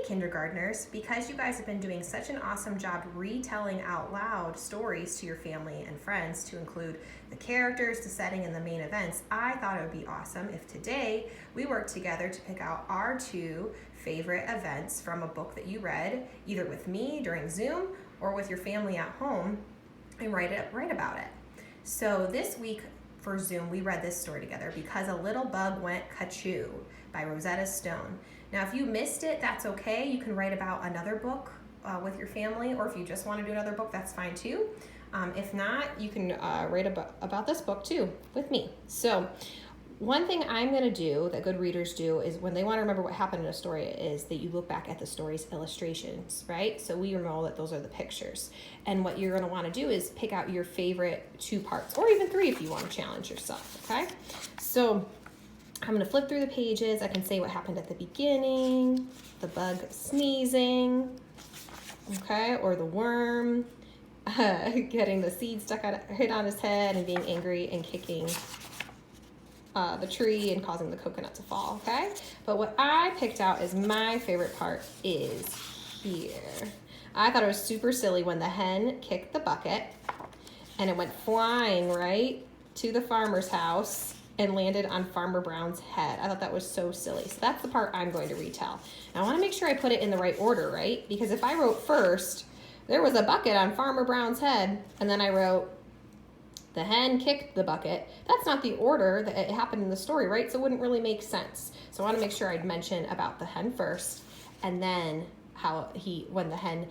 kindergartners, because you guys have been doing such an awesome job retelling out loud stories to your family and friends to include the characters, the setting, and the main events, I thought it would be awesome if today we worked together to pick out our 2 favorite events from a book that you read, either with me during Zoom or with your family at home, and write about it. So this week for Zoom, we read this story together, Because a Little Bug Went Ka-choo by Rosetta Stone. Now, if you missed it, that's okay. You can write about another book with your family, or if you just want to do another book, that's fine too. If not, you can write about this book too with me. So one thing I'm going to do that good readers do is when they want to remember what happened in a story is that you look back at the story's illustrations, right? So we know that those are the pictures. And what you're going to want to do is pick out your favorite 2 parts, or even 3 if you want to challenge yourself, okay? So I'm going to flip through the pages. I can say what happened at the beginning, the bug sneezing, okay, or the worm getting the seed hit on his head and being angry and kicking the tree and causing the coconut to fall, okay? But what I picked out as my favorite part is here. I thought it was super silly when the hen kicked the bucket and it went flying right to the farmer's house and landed on Farmer Brown's head. I thought that was so silly. So that's the part I'm going to retell. Now, I want to make sure I put it in the right order, right? Because if I wrote first, there was a bucket on Farmer Brown's head, and then I wrote, the hen kicked the bucket, that's not the order that it happened in the story, right? So it wouldn't really make sense. So I want to make sure I'd mention about the hen first, and then how when the hen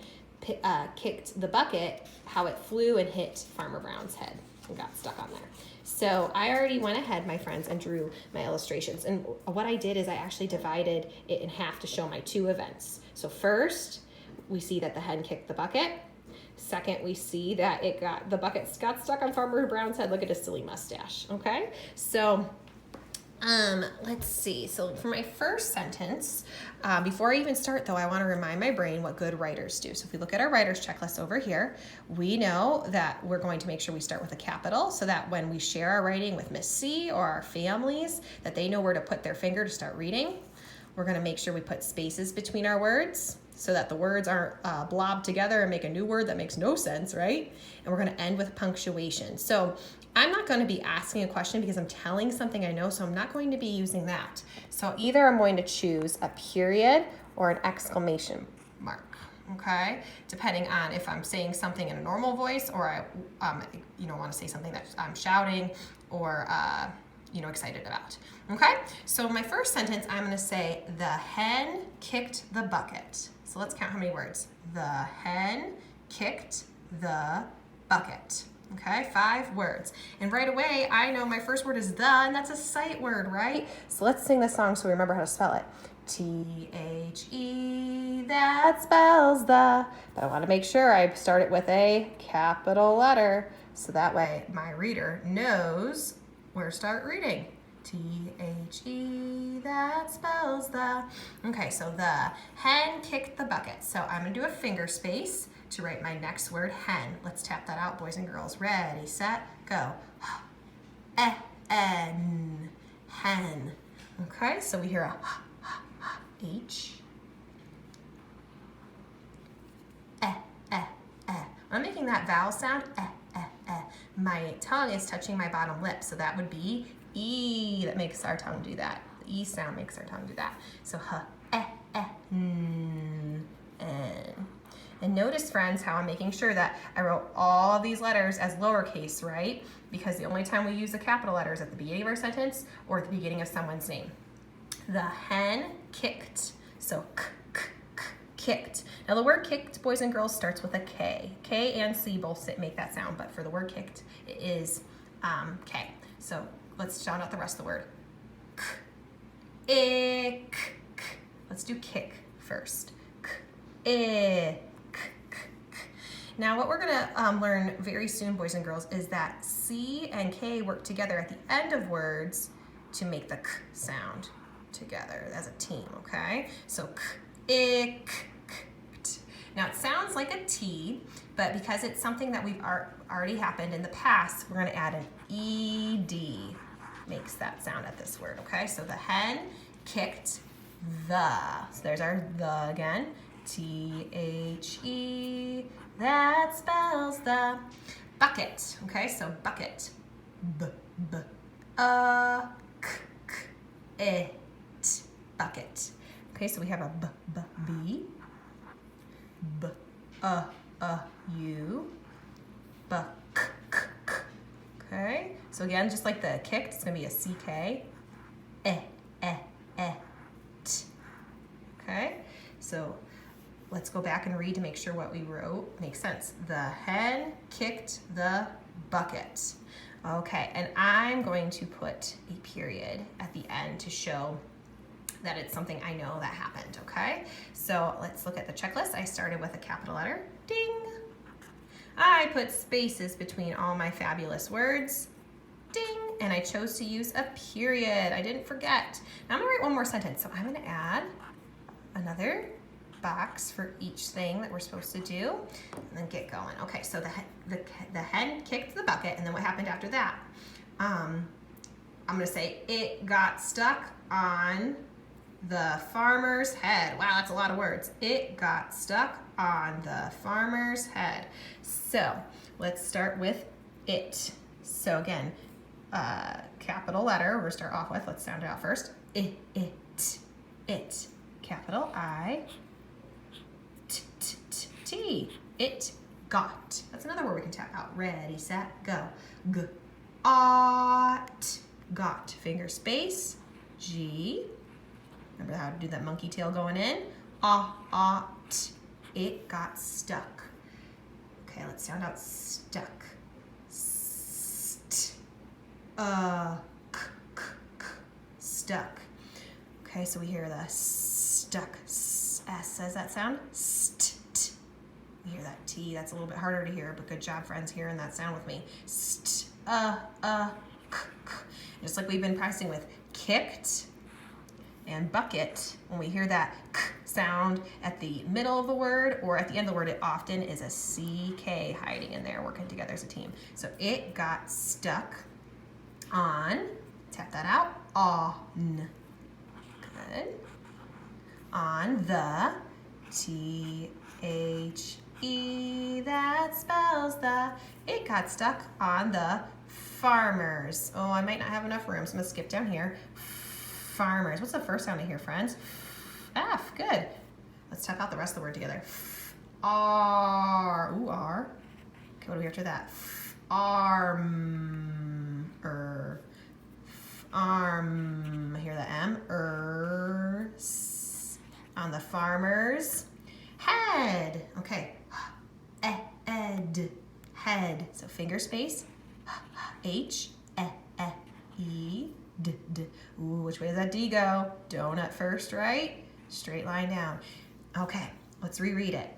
kicked the bucket, how it flew and hit Farmer Brown's head and got stuck on there. So I already went ahead, my friends, and drew my illustrations. And what I did is I actually divided it in half to show my 2 events. So first, we see that the hen kicked the bucket. Second, we see that the bucket got stuck on Farmer Brown's head. Look at his silly mustache, okay? So let's see. So for my first sentence, before I even start though, I want to remind my brain what good writers do. So if we look at our writer's checklist over here, we know that we're going to make sure we start with a capital so that when we share our writing with Miss C or our families, that they know where to put their finger to start reading. We're going to make sure we put spaces between our words so that the words aren't blobbed together and make a new word that makes no sense, right? And we're going to end with punctuation. So I'm not going to be asking a question because I'm telling something I know, so I'm not going to be using that. So either I'm going to choose a period or an exclamation mark, okay? Depending on if I'm saying something in a normal voice or I want to say something that I'm shouting or excited about. Okay, so my first sentence, I'm going to say, the hen kicked the bucket. So let's count how many words. The hen kicked the bucket. Okay, 5 words. And right away, I know my first word is the, and that's a sight word, right? So let's sing this song so we remember how to spell it. T-H-E, that spells the. But I want to make sure I start it with a capital letter, so that way my reader knows where to start reading. T-H-E, that spells the. Okay, so the hen kicked the bucket. So I'm going to do a finger space to write my next word, hen. Let's tap that out, boys and girls. Ready, set, go. N, hen. Okay, so we hear a H. I'm making that vowel sound, My tongue is touching my bottom lip, so that would be E. That makes our tongue do that. The E sound makes our tongue do that. So N. And notice, friends, how I'm making sure that I wrote all of these letters as lowercase, right? Because the only time we use the capital letters at the beginning of our sentence or at the beginning of someone's name. The hen kicked. So kicked. Now the word kicked, boys and girls, starts with a K. K and C both make that sound, but for the word kicked, it is K. So let's shout out the rest of the word. Let's do kick first. Now what we're gonna learn very soon, boys and girls, is that C and K work together at the end of words to make the K sound together as a team, okay? So Now it sounds like a T, but because it's something that we've already happened in the past, we're gonna add an ED, makes that sound at this word, okay? So the hen kicked the. So there's our the again. T-H-E, that spells the bucket. Okay, so bucket. B, b, k, k, it, bucket. Okay, so we have a b, b, b, b, u, b, k, k, k. Okay, so again, just like the kicked, it's gonna be a C-K, t. Okay, so let's go back and read to make sure what we wrote makes sense. The hen kicked the bucket. Okay, and I'm going to put a period at the end to show that it's something I know that happened, okay? So let's look at the checklist. I started with a capital letter, ding. I put spaces between all my fabulous words, ding, and I chose to use a period. I didn't forget. Now I'm gonna write one more sentence. So I'm gonna add another box for each thing that we're supposed to do, and then get going. Okay, so the hen kicked the bucket, and then what happened after that? I'm gonna say it got stuck on the farmer's head. Wow, that's a lot of words. It got stuck on the farmer's head. So let's start with it. So again, capital letter, we're gonna start off with, let's sound it out first. It, capital I, T, it got. That's another word we can tap out. Ready, set, go. G, ought, got. Finger space, G. Remember how to do that monkey tail going in? Ought, it got stuck. Okay, let's sound out stuck. St, k, stuck. Okay, so we hear the stuck, S says that sound, st. We hear that T, that's a little bit harder to hear, but good job, friends, hearing that sound with me. St, k, k. Just like we've been practicing with kicked and bucket, when we hear that k sound at the middle of the word or at the end of the word, it often is a CK hiding in there, working together as a team. So it got stuck on, tap that out, on. Good. On the, T-H-E, that spells the, it got stuck on the farmers. Oh, I might not have enough room, so I'm gonna skip down here. Farmers, what's the first sound I hear, friends? F, good. Let's tap out the rest of the word together. R, ooh, R. Okay, what do we after that? Arm, arm, I hear the M, on the farmer's head. Okay, ed, head. So finger space, H, E, D. Ooh, which way does that D go? Donut first, right? Straight line down. Okay, let's reread it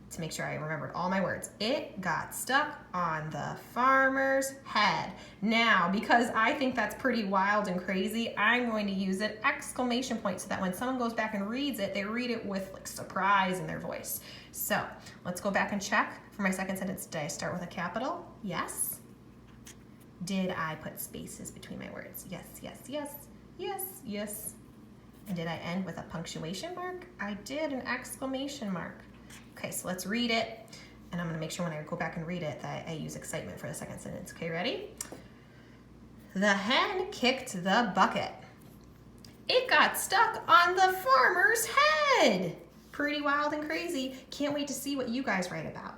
to make sure I remembered all my words. It got stuck on the farmer's head. Now, because I think that's pretty wild and crazy, I'm going to use an exclamation point so that when someone goes back and reads it, they read it with like surprise in their voice. So let's go back and check. For my second sentence, did I start with a capital? Yes. Did I put spaces between my words? Yes, yes, yes, yes, yes. And did I end with a punctuation mark? I did, an exclamation mark. Okay, so let's read it. And I'm gonna make sure when I go back and read it that I use excitement for the second sentence. Okay, ready? The hen kicked the bucket. It got stuck on the farmer's head. Pretty wild and crazy. Can't wait to see what you guys write about.